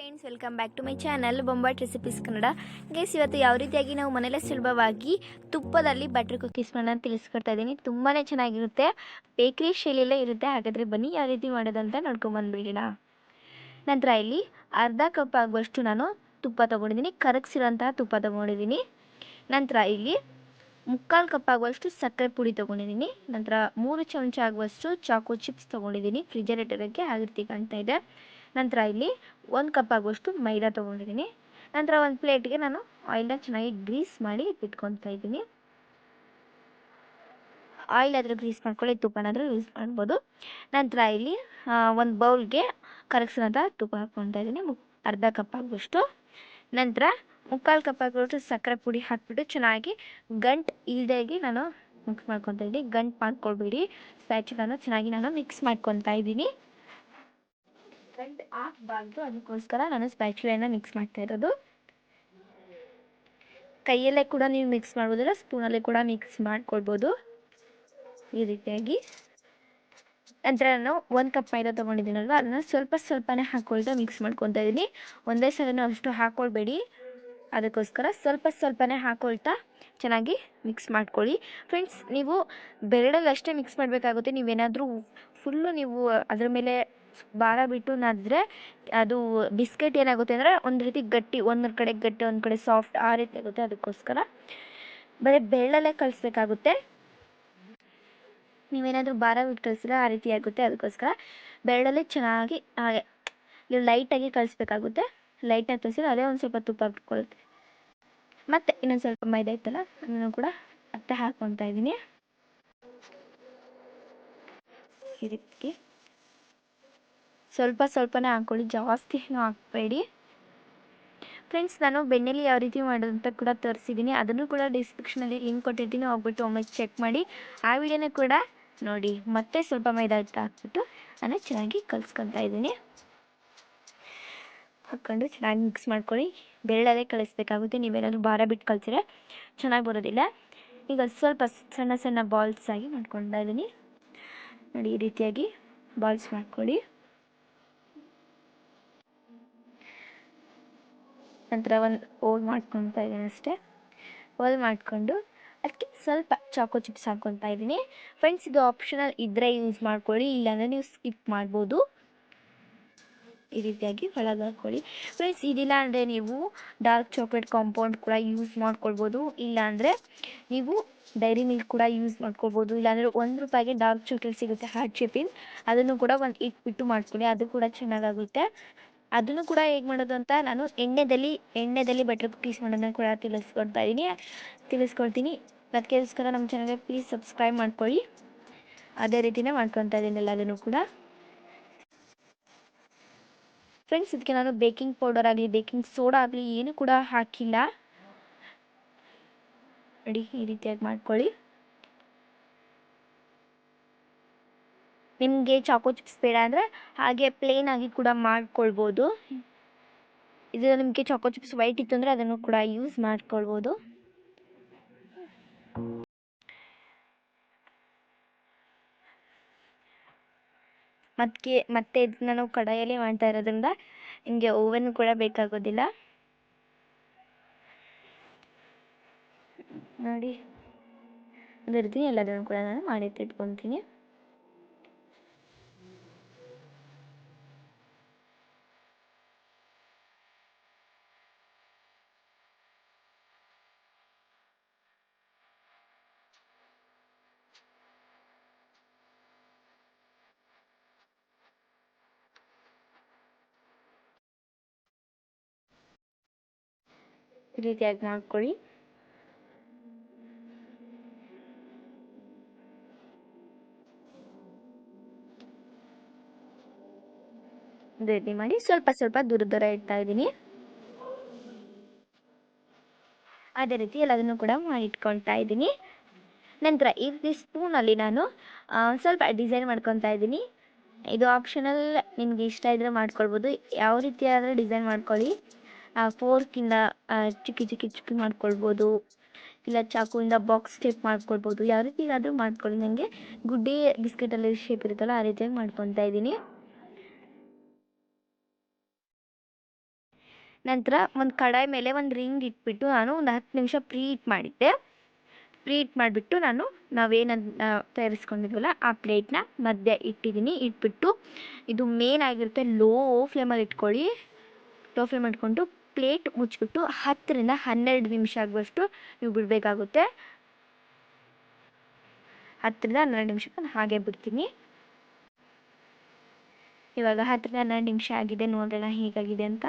Friends, welcome back to my channel Bombat recipes Kannada. Guys, ಇವತ್ತು ಯಾವ ರೀತಿಯಾಗಿ ನಾವು ಮನೇಲೆ ಸುಲಭವಾಗಿ ತುಪ್ಪದಲ್ಲಿ ಬಟರ್ ಕುಕ್ಕೀಸ್ ಮಾಡೋಣ ತಿಳಿಸ್ಕೊಡ್ತಾ ಇದ್ದೀನಿ. ತುಂಬಾ ಚೆನ್ನಾಗಿರುತ್ತೆ, ಬೇಕ್ರಿ ಶೈಲಿಯಲ್ಲೇ ಇರುತ್ತೆ. ಹಾಗಾದರೆ ಬನ್ನಿ ಯಾವ ರೀತಿ ಮಾಡೋದಂತ ನೋಡ್ಕೊಂಬಂದ್ಬಿಡೋಣ. ನಂತರ ಇಲ್ಲಿ ಅರ್ಧ ಕಪ್ ಆಗುವಷ್ಟು ನಾನು ತುಪ್ಪ ತೊಗೊಂಡಿದ್ದೀನಿ, ಕರಗಿಸಿರೋಂತಹ ತುಪ್ಪ ತೊಗೊಂಡಿದ್ದೀನಿ. ನಂತರ ಇಲ್ಲಿ 3/4 ಕಪ್ ಆಗುವಷ್ಟು ಸಕ್ಕರೆ ಪುಡಿ ತೊಗೊಂಡಿದ್ದೀನಿ. ನಂತರ 3 ಚಮಚ ಆಗುವಷ್ಟು ಚಾಕೋ ಚಿಪ್ಸ್ ತೊಗೊಂಡಿದ್ದೀನಿ, ಫ್ರಿಜರೇಟರ್ಗೆ ಆ ರೀತಿ ಕಾಣ್ತಾ ಇದೆ. ನಂತರ ಇಲ್ಲಿ 1 ಕಪ್ ಆಗುವಷ್ಟು ಮೈದಾ ತೊಗೊಂಡಿದ್ದೀನಿ. ನಂತರ ಒಂದು ಪ್ಲೇಟ್ಗೆ ನಾನು ಆಯಿಲ್ನ ಚೆನ್ನಾಗಿ ಗ್ರೀಸ್ ಮಾಡಿ ಇಟ್ಕೊತಾ ಇದ್ದೀನಿ. ಆಯಿಲ್ ಆದರೂ ಗ್ರೀಸ್ ಮಾಡ್ಕೊಳ್ಳಿ, ತುಪ್ಪನಾದರೂ ಯೂಸ್ ಮಾಡ್ಬೋದು. ನಂತರ ಇಲ್ಲಿ ಒಂದು ಬೌಲ್ಗೆ ಕರಗಿಸಿರೋಂಥ ತುಪ್ಪ ಹಾಕ್ಕೊತಾ ಇದ್ದೀನಿ, ಅರ್ಧ ಕಪ್ ಆಗುವಷ್ಟು. ನಂತರ 3/4 ಕಪ್ ಆಗುವಷ್ಟು ಸಕ್ಕರೆ ಪುಡಿ ಹಾಕಿಬಿಟ್ಟು ಚೆನ್ನಾಗಿ ಗಂಟು ಇಲ್ಲದಾಗಿ ನಾನು ಮಿಕ್ಸ್ ಮಾಡ್ಕೊತಾ ಇದ್ದೀನಿ. ಗಂಟು ಮಾಡ್ಕೊಳ್ಬೇಡಿ, ಸ್ಪ್ಯಾಚುಲಾನ ಚೆನ್ನಾಗಿ ನಾನು ಮಿಕ್ಸ್ ಮಾಡ್ಕೊತಾ ಇದ್ದೀನಿ. ಗಂಟು ಹಾಕಬಾರ್ದು, ಅದಕ್ಕೋಸ್ಕರ ನಾನು ಸ್ಪ್ಯಾಚುಲಾನ ಮಿಕ್ಸ್ ಮಾಡ್ತಾ ಇರೋದು. ಕೈಯಲ್ಲೇ ಕೂಡ ನೀವು ಮಿಕ್ಸ್ ಮಾಡ್ಬೋದಿಲ್ಲ, ಸ್ಪೂನಲ್ಲೇ ಕೂಡ ಮಿಕ್ಸ್ ಮಾಡ್ಕೊಳ್ಬೋದು ಈ ರೀತಿಯಾಗಿ. ನಂತರ ನಾನು 1 ಕಪ್ ಮೈದಾ ತೊಗೊಂಡಿದ್ದೀನಲ್ವ, ಅದನ್ನು ಸ್ವಲ್ಪನೇ ಹಾಕ್ಕೊಳ್ತಾ ಮಿಕ್ಸ್ ಮಾಡ್ಕೊತಾ ಇದ್ದೀನಿ. ಒಂದೇ ಸಲ ಅಷ್ಟು ಹಾಕ್ಕೊಳ್ಬೇಡಿ, ಅದಕ್ಕೋಸ್ಕರ ಸ್ವಲ್ಪನೇ ಹಾಕ್ಕೊಳ್ತಾ ಚೆನ್ನಾಗಿ ಮಿಕ್ಸ್ ಮಾಡ್ಕೊಳ್ಳಿ. ಫ್ರೆಂಡ್ಸ್, ನೀವು ಬೆರಳಲ್ಲಿ ಅಷ್ಟೇ ಮಿಕ್ಸ್ ಮಾಡಬೇಕಾಗುತ್ತೆ. ನೀವೇನಾದರೂ ಫುಲ್ಲು ನೀವು ಅದ್ರ ಮೇಲೆ ಭಾರ ಬಿಟ್ಟು ನಾದಿದ್ರೆ ಅದು ಬಿಸ್ಕೆಟ್ ಏನಾಗುತ್ತೆ ಅಂದರೆ ಒಂದು ರೀತಿ ಗಟ್ಟಿ, ಒಂದು ಕಡೆ ಗಟ್ಟಿ ಒಂದು ಕಡೆ ಸಾಫ್ಟ್ ಆ ರೀತಿ ಆಗುತ್ತೆ. ಅದಕ್ಕೋಸ್ಕರ ಬರೀ ಬೆರಳಲ್ಲೇ ಕಲಿಸ್ಬೇಕಾಗುತ್ತೆ. ನೀವೇನಾದರೂ ಭಾರ ಬಿಟ್ಟು ಕಳಿಸಿದ್ರೆ ಆ ರೀತಿ ಆಗುತ್ತೆ. ಅದಕ್ಕೋಸ್ಕರ ಬೆರಳಲ್ಲಿ ಚೆನ್ನಾಗಿ ಲೈಟಾಗಿ ಕಲಿಸ್ಬೇಕಾಗುತ್ತೆ. ಲೈಟಾಗಿ ಕಲಿಸಿದ್ರೆ ಅದೇ ಒಂದು ಸ್ವಲ್ಪ ತುಪ್ಪ ಬಿಟ್ಕೊಳ್ಳುತ್ತೆ. ಮತ್ತು ಇನ್ನೊಂದು ಸ್ವಲ್ಪ ಮೈದಾ ಇತ್ತಲ್ಲ, ಅದನ್ನು ಕೂಡ ಮತ್ತೆ ಹಾಕ್ಕೊತಾ ಇದ್ದೀನಿ ಈ ರೀತಿ. ಸ್ವಲ್ಪನೇ ಹಾಕ್ಕೊಳ್ಳಿ, ಜಾಸ್ತಿ ಏನೂ ಹಾಕಬೇಡಿ. ಫ್ರೆಂಡ್ಸ್, ನಾನು ಬೆಣ್ಣೆಲಿ ಯಾವ ರೀತಿ ಮಾಡೋದಂತ ಕೂಡ ತೋರಿಸಿದ್ದೀನಿ, ಅದನ್ನು ಕೂಡ ಡಿಸ್ಕ್ರಿಪ್ಷನಲ್ಲಿ ಲಿಂಕ್ ಕೊಟ್ಟಿರ್ತೀನಿ, ಹೋಗ್ಬಿಟ್ಟು ಒಮ್ಮೆ ಚೆಕ್ ಮಾಡಿ. ಆ ವಿಡಿಯೋನ ಕೂಡ ನೋಡಿ. ಮತ್ತೆ ಸ್ವಲ್ಪ ಮೈದಾ ಹಿಟ್ಟು ಹಾಕ್ಬಿಟ್ಟು ನಾನು ಚೆನ್ನಾಗಿ ಕಲಿಸ್ಕೊತಾ ಇದ್ದೀನಿ. ಹಾಕ್ಕೊಂಡು ಚೆನ್ನಾಗಿ ಮಿಕ್ಸ್ ಮಾಡ್ಕೊಳ್ಳಿ. ಬೆರಳಲ್ಲೇ ಕಲಿಸ್ಬೇಕಾಗುತ್ತೆ, ನೀವೇನಾದರೂ ಭಾರ ಬಿಟ್ಟು ಕಲಿಸಿದ್ರೆ ಚೆನ್ನಾಗಿ ಬರೋದಿಲ್ಲ. ಈಗ ಸ್ವಲ್ಪ ಸಣ್ಣ ಬಾಲ್ಸ್ ಆಗಿ ಮಾಡ್ಕೊತಾ ಇದ್ದೀನಿ ನೋಡಿ, ಈ ರೀತಿಯಾಗಿ ಬಾಲ್ಸ್ ಮಾಡ್ಕೊಳ್ಳಿ. ನಂತರ ಒಂದು ಹೋಲ್ ಮಾಡ್ಕೊತಾ ಇದ್ದೀನಿ ಅಷ್ಟೇ. ಹೋಲ್ ಮಾಡಿಕೊಂಡು ಅದಕ್ಕೆ ಸ್ವಲ್ಪ ಚಾಕೋ ಚಿಪ್ಸ್ ಹಾಕ್ಕೊತಾ ಇದ್ದೀನಿ. ಫ್ರೆಂಡ್ಸ್, ಇದು ಆಪ್ಷನಲ್ ಇದ್ದರೆ ಯೂಸ್ ಮಾಡ್ಕೊಳ್ಳಿ, ಇಲ್ಲಾಂದರೆ ನೀವು ಸ್ಕಿಪ್ ಮಾಡ್ಬೋದು. ಈ ರೀತಿಯಾಗಿ ಒಳಗೆ ಹಾಕ್ಕೊಳ್ಳಿ. ಫ್ರೆಂಡ್ಸ್, ಇದಿಲ್ಲ ಅಂದರೆ ನೀವು ಡಾರ್ಕ್ ಚಾಕ್ಲೇಟ್ ಕಾಂಪೌಂಡ್ ಕೂಡ ಯೂಸ್ ಮಾಡ್ಕೊಳ್ಬೋದು, ಇಲ್ಲಾಂದರೆ ನೀವು ಡೈರಿ ಮಿಲ್ಕ್ ಕೂಡ ಯೂಸ್ ಮಾಡ್ಕೊಳ್ಬೋದು. ಇಲ್ಲಾಂದರೆ ₹1 ಡಾರ್ಕ್ ಚಾಕ್ಲೇಟ್ ಸಿಗುತ್ತೆ ಹಾರ್ಟ್ ಶೇಪಿಂದ, ಅದನ್ನು ಕೂಡ ಒಂದು ಇಟ್ಬಿಟ್ಟು ಮಾಡ್ಕೊಳ್ಳಿ, ಅದು ಕೂಡ ಚೆನ್ನಾಗಾಗುತ್ತೆ. ಅದನ್ನು ಕೂಡ ಹೇಗೆ ಮಾಡೋದು ಅಂತ ನಾನು ಎಣ್ಣೆದಲ್ಲಿ ಬಟರ್ ಕುಕ್ಕೀಸ್ ಮಾಡೋದನ್ನ ಕೂಡ ತಿಳಿಸ್ಕೊಡ್ತೀನಿ. ಅದಕ್ಕೋಸ್ಕರ ನಮ್ಮ ಚಾನಲ್ಗೆ ಪ್ಲೀಸ್ ಸಬ್ಸ್ಕ್ರೈಬ್ ಮಾಡ್ಕೊಳ್ಳಿ. ಅದೇ ರೀತಿನೇ ಮಾಡ್ಕೊತಾ ಇದ್ದೀನಿ ಎಲ್ಲದನ್ನು ಕೂಡ. ಫ್ರೆಂಡ್ಸ್, ಇದಕ್ಕೆ ನಾನು ಬೇಕಿಂಗ್ ಪೌಡರ್ ಆಗಲಿ ಬೇಕಿಂಗ್ ಸೋಡಾ ಆಗಲಿ ಏನು ಕೂಡ ಹಾಕಿಲ್ಲ ನೋಡಿ, ಈ ರೀತಿಯಾಗಿ ಮಾಡ್ಕೊಳ್ಳಿ. ನಿಮಗೆ ಚಾಕೋ ಚಿಪ್ಸ್ ಬೇಡ ಅಂದರೆ ಹಾಗೆ ಪ್ಲೇನ್ ಆಗಿ ಕೂಡ ಮಾಡ್ಕೊಳ್ಬೋದು. ಇದು ನಿಮಗೆ ಚಾಕೋ ಚಿಪ್ಸ್ ವೈಟ್ ಇತ್ತು ಅಂದರೆ ಅದನ್ನು ಕೂಡ ಯೂಸ್ ಮಾಡ್ಕೊಳ್ಬೋದು. ಮತ್ತೆ ಇದನ್ನ ನಾವು ಕಡಾಯಲ್ಲಿ ಮಾಡ್ತಾ ಇರೋದ್ರಿಂದ ನಿಮಗೆ ಓವನ್ ಕೂಡ ಬೇಕಾಗೋದಿಲ್ಲ ನೋಡಿ. ಅದೇ ರೀತಿ ಎಲ್ಲದನ್ನು ಕೂಡ ನಾನು ಮಾಡಿ ಇಟ್ಕೊತೀನಿ. ಈ ರೀತಿಯಾಗಿ ಮಾಡ್ಕೊಳ್ಳಿ. ರೆಡಿ ಮಾಡಿ ಸ್ವಲ್ಪ ದೂರ ಇಡ್ತಾ ಇದ್ದೀನಿ. ಅದೇ ರೀತಿ ಎಲ್ಲದನ್ನು ಕೂಡ ಮಾಡಿ ಇಟ್ಕೊಳ್ತಾ ಇದ್ದೀನಿ. ನಂತರ ಈ ಸ್ಪೂನಲ್ಲಿ ನಾನು ಸ್ವಲ್ಪ ಡಿಸೈನ್ ಮಾಡ್ಕೊತಾ ಇದ್ದೀನಿ. ಇದು ಆಪ್ಷನಲ್, ನಿಮಗೆ ಇಷ್ಟ ಇದ್ದರೆ ಮಾಡ್ಕೊಳ್ಬೋದು. ಯಾವ ರೀತಿ ಆದರೆ ಡಿಸೈನ್ ಮಾಡ್ಕೊಳ್ಳಿ. ಫೋರ್ಕಿಂದ ಚುಕ್ಕಿ ಮಾಡ್ಕೊಳ್ಬೋದು, ಇಲ್ಲ ಚಾಕುವಿಂದ ಬಾಕ್ಸ್ ಟೈಪ್ ಮಾಡ್ಕೊಳ್ಬೋದು. ಯಾವ ರೀತಿ ಆದರೂ ಮಾಡ್ಕೊಳ್ಳಿ. ನನಗೆ ಗುಡ್ಡೆ ಬಿಸ್ಕೆಟಲ್ಲಿ ಶೇಪ್ ಇರುತ್ತಲ್ಲ, ಆ ರೀತಿಯಾಗಿ ಮಾಡ್ಕೊತಾ ಇದ್ದೀನಿ. ನಂತರ ಒಂದು ಕಡಾಯಿ ಮೇಲೆ ಒಂದು ರಿಂಗ್ ಇಟ್ಬಿಟ್ಟು ನಾನು ಒಂದು 10 ನಿಮಿಷ ಪ್ರೀ ಹೀಟ್ ಮಾಡಿಬಿಟ್ಟು ನಾವೇನು ತಯಾರಿಸ್ಕೊಂಡಿದ್ವಲ್ಲ ಆ ಪ್ಲೇಟ್ನ ಮಧ್ಯೆ ಇಟ್ಬಿಟ್ಟು ಇದು ಮೇನ್ ಆಗಿರುತ್ತೆ, ಲೋ ಫ್ಲೇಮಲ್ಲಿ ಇಟ್ಕೊಳ್ಳಿ. ಲೋ ಫ್ಲೇಮ್ ಇಟ್ಕೊಂಡು ಪ್ಲೇಟ್ ಮುಚ್ಚಿಬಿಟ್ಟು 10 ರಿಂದ 12 ನಿಮಿಷ ಆಗುವಷ್ಟು ನೀವು ಬಿಡಬೇಕಾಗುತ್ತೆ. 10 ರಿಂದ 12 ನಿಮಿಷಕ್ಕೆ ನಾನು ಹಾಗೆ ಬಿಡ್ತೀನಿ. ಇವಾಗ 10 ರಿಂದ 12 ನಿಮಿಷ ಆಗಿದೆ, ನೋಡೋಣ ಹೇಗಾಗಿದೆ ಅಂತ.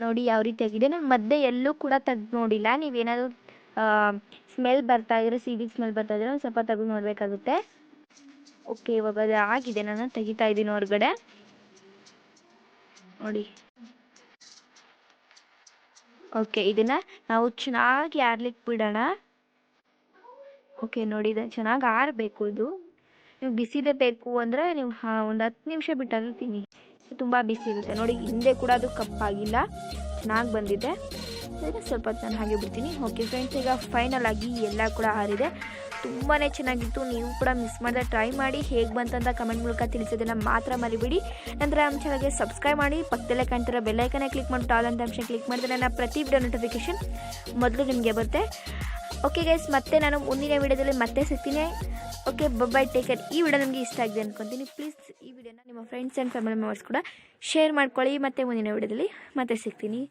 ನೋಡಿ ಯಾವ ರೀತಿ ಆಗಿದೆ. ನಾನು ಮಧ್ಯೆ ಎಲ್ಲೂ ಕೂಡ ತೆಗ್ದು ನೋಡಿಲ್ಲ. ನೀವೇನಾದರೂ ಸ್ಮೆಲ್ ಬರ್ತಾ ಇದ್ರೆ, ಸೀಡಿಗೆ ಸ್ಮೆಲ್ ಬರ್ತಾ ಇದ್ರೆ ಒಂದು ಸ್ವಲ್ಪ ತೆಗೆದು ನೋಡಬೇಕಾಗುತ್ತೆ. ಓಕೆ, ಇವಾಗ ಅದು ಆಗಿದೆ. ನಾನು ತೆಗಿತಾ ಇದ್ದೀನಿ ಹೊರಗಡೆ. ನೋಡಿ, ಓಕೆ, ಇದನ್ನು ನಾವು ಚೆನ್ನಾಗಿ ಆರ್ಲಿಕ್ಕೆ ಬಿಡೋಣ. ಓಕೆ, ನೋಡಿ, ಇದು ಚೆನ್ನಾಗಿ ಆರಬೇಕು. ಇದು ನೀವು ಬಿಸಿದೇ ಬೇಕು ಅಂದರೆ ನೀವು ಒಂದು 10 ನಿಮಿಷ ಬಿಟ್ಟಾದರೂ ತಿನ್ನಿ, ತುಂಬ ಬಿಸಿ ಇರುತ್ತೆ. ನೋಡಿ, ಹಿಂದೆ ಕೂಡ ಅದು ಕಪ್ಪಾಗಿಲ್ಲ, ಚೆನ್ನಾಗಿ ಬಂದಿದೆ. ಇದನ್ನು ಸ್ವಲ್ಪ ಹೊತ್ತು ನಾನು ಹಾಗೆ ಬಿಡ್ತೀನಿ. ಓಕೆ ಫ್ರೆಂಡ್ಸ್, ಈಗ ಫೈನಲ್ ಆಗಿ ಎಲ್ಲ ಕೂಡ ಆರಿದೆ. ತುಂಬಾ ಚೆನ್ನಾಗಿತ್ತು. ನೀವು ಕೂಡ ಮಿಸ್ ಮಾಡಿದ್ರೆ ಟ್ರೈ ಮಾಡಿ. ಹೇಗೆ ಬಂತಂತ ಕಮೆಂಟ್ ಮೂಲಕ ತಿಳಿಸೋದನ್ನು ಮಾತ್ರ ಮರಿಬೇಡಿ. ನಂತರ ನಮ್ಮ ಚಾನಲ್ಗೆ ಸಬ್ಸ್ಕ್ರೈಬ್ ಮಾಡಿ, ಪಕ್ಕದಲ್ಲೇ ಕಾಣ್ತಿರೋ ಬೆಲ್ಲೈಕನ್ನ ಕ್ಲಿಕ್ ಮಾಡಿಬಿಟ್ಟು ಆಲ್ ಅಂತ ಆಪ್ಷನ್ ಕ್ಲಿಕ್ ಮಾಡಿದ್ರೆ ನನ್ನ ಪ್ರತಿ ವಿಡಿಯೋ ನೋಟಿಫಿಕೇಷನ್ ಮೊದಲು ನಿಮಗೆ ಬರುತ್ತೆ. ಓಕೆ ಗೈಸ್, ಮತ್ತೆ ನಾನು ಮುಂದಿನ ವಿಡಿಯೋದಲ್ಲಿ ಮತ್ತೆ ಸಿಗ್ತೀನಿ. Okay, by, take care. ಈ ವಿಡಿಯೋ ನಿಮಗೆ ಇಷ್ಟ ಆಗಿದೆ ಅಂದ್ಕೊತೀನಿ. ಪ್ಲೀಸ್ ಈ ವಿಡಿಯೋನ ನಿಮ್ಮ ಫ್ರೆಂಡ್ಸ್ ಆ್ಯಂಡ್ ಫ್ಯಾಮಿಲಿ ಮೆಂಬರ್ಸ್ ಕೂಡ ಶೇರ್ ಮಾಡ್ಕೊಳ್ಳಿ. ಮತ್ತೆ ಮುಂದಿನ ವಿಡಿಯೋದಲ್ಲಿ ಮತ್ತೆ ಸಿಗ್ತೀನಿ.